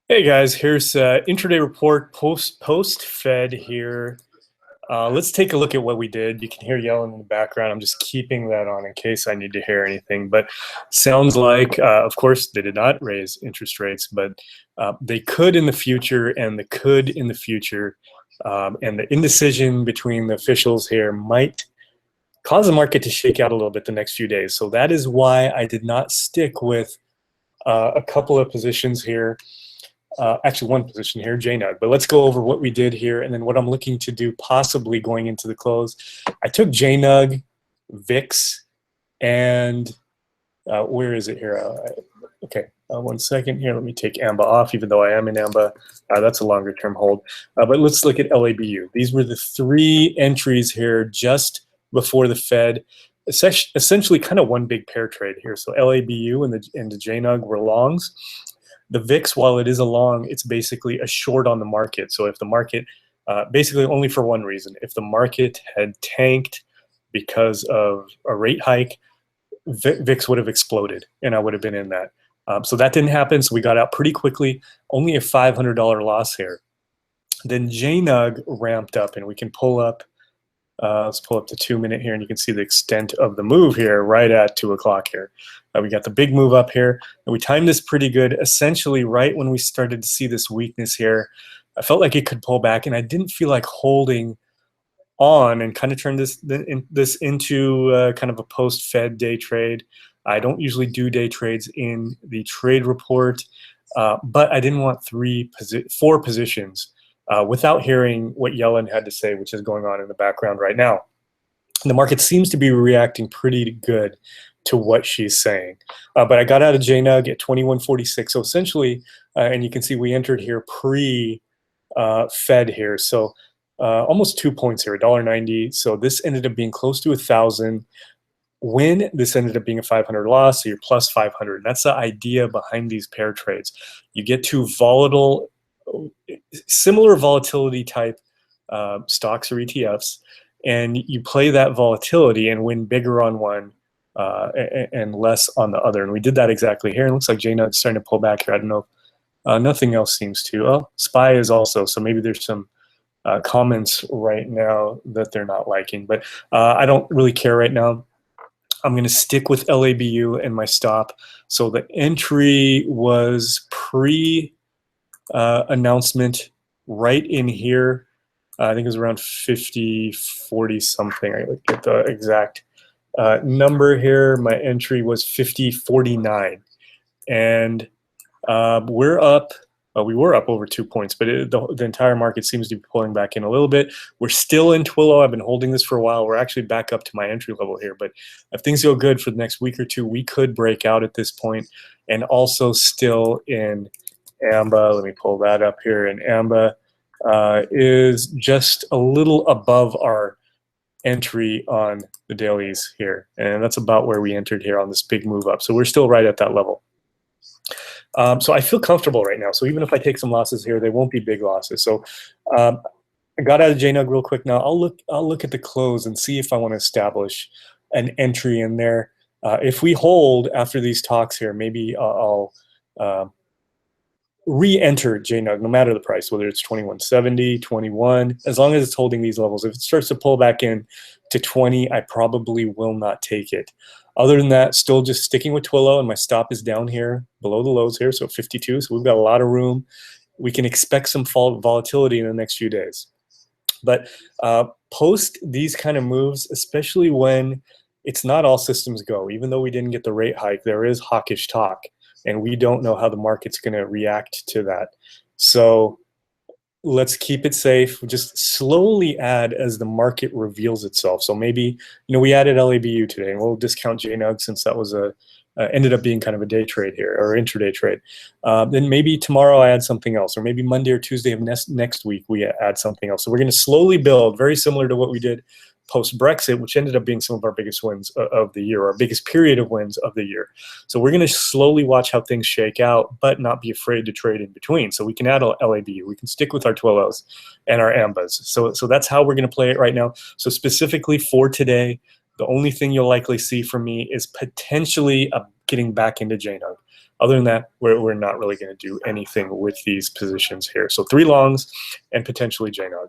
Hey guys, here's intraday report post Fed here. Let's take a look at what we did. You can hear yelling in the background. I'm just keeping that on in case I need to hear anything. But sounds like, of course, they did not raise interest rates, but they could in the future, and the could in the future, and the indecision between the officials here might cause the market to shake out a little bit the next few days. So that is why I did not stick with a couple of positions here. Actually one position here, JNUG, but let's go over what we did here and then what I'm looking to do possibly going into the close. I took JNUG, VIX, and where is it here? Okay, 1 second here. Let me take AMBA off, even though I am in AMBA. That's a longer term hold. But let's look at LABU. These were the three entries here just before the Fed. Essentially kind of one big pair trade here. So LABU and the JNUG were longs. The VIX, while it is a long, it's basically a short on the market. So if the market, basically only for one reason, if the market had tanked because of a rate hike, VIX would have exploded and I would have been in that. So that didn't happen, so we got out pretty quickly, only a $500 loss here. Then JNUG ramped up, and we can pull up, let's pull up the 2 minute here, and you can see the extent of the move here right at 2 o'clock here. We got the big move up here, and we timed this pretty good. Essentially, right when we started to see this weakness here, I felt like it could pull back, and I didn't feel like holding on and kind of turn this into kind of a post-Fed day trade. I don't usually do day trades in the trade report, but I didn't want four positions without hearing what Yellen had to say, which is going on in the background right now. The market seems to be reacting pretty good to what she's saying. But I got out of JNUG at 21.46. So essentially, and you can see we entered here pre-Fed here. So almost 2 points here, $1.90. So this ended up being close to 1,000. When this ended up being a 500 loss, so you're plus 500. That's the idea behind these pair trades. You get to volatile, similar volatility type stocks or ETFs, and you play that volatility and win bigger on one and less on the other. And we did that exactly here. And it looks like JNUG is starting to pull back here. I don't know. Nothing else seems to. Oh, SPY is also. So maybe there's some comments right now that they're not liking. But I don't really care right now. I'm going to stick with LABU and my stop. So the entry was pre-announcement right in here. I think it was around 50.40 something. I looked at the exact number here. My entry was 50.49, and we're up. We were up over 2 points, but the entire market seems to be pulling back in a little bit. We're still in Twillo. I've been holding this for a while. We're actually back up to my entry level here, but if things go good for the next week or two, we could break out at this point, and also still in AMBA. Let me pull that up here. And AMBA is just a little above our entry on the dailies here, and that's about where we entered here on this big move up. So we're still right at that level. So I feel comfortable right now. So even if I take some losses here, they won't be big losses. So I got out of JNUG real quick. Now I'll look at the close and see if I want to establish an entry in there. If we hold after these talks here, maybe I'll re-enter JNUG no matter the price, whether it's 21.70, 21, as long as it's holding these levels. If it starts to pull back in to 20, I probably will not take it. Other than that, still just sticking with Twillo, and my stop is down here below the lows here, so 52. So we've got a lot of room. We can expect some volatility in the next few days. But post these kind of moves, especially when it's not all systems go, even though we didn't get the rate hike, there is hawkish talk, and we don't know how the market's going to react to that. So let's keep it safe. Just slowly add as the market reveals itself. So maybe, we added LABU today, and we'll discount JNUG since that was ended up being kind of a day trade here, or intraday trade. Then maybe tomorrow I add something else, or maybe Monday or Tuesday of next week we add something else. So we're going to slowly build, very similar to what we did post-Brexit, which ended up being some of our biggest wins of the year, our biggest period of wins of the year. So we're going to slowly watch how things shake out, but not be afraid to trade in between. So we can add LABU, we can stick with our Twillos and our AMBAs. So that's how we're going to play it right now. So specifically for today, the only thing you'll likely see from me is potentially getting back into JNUG. Other than that, we're not really going to do anything with these positions here. So 3 longs and potentially JNOG.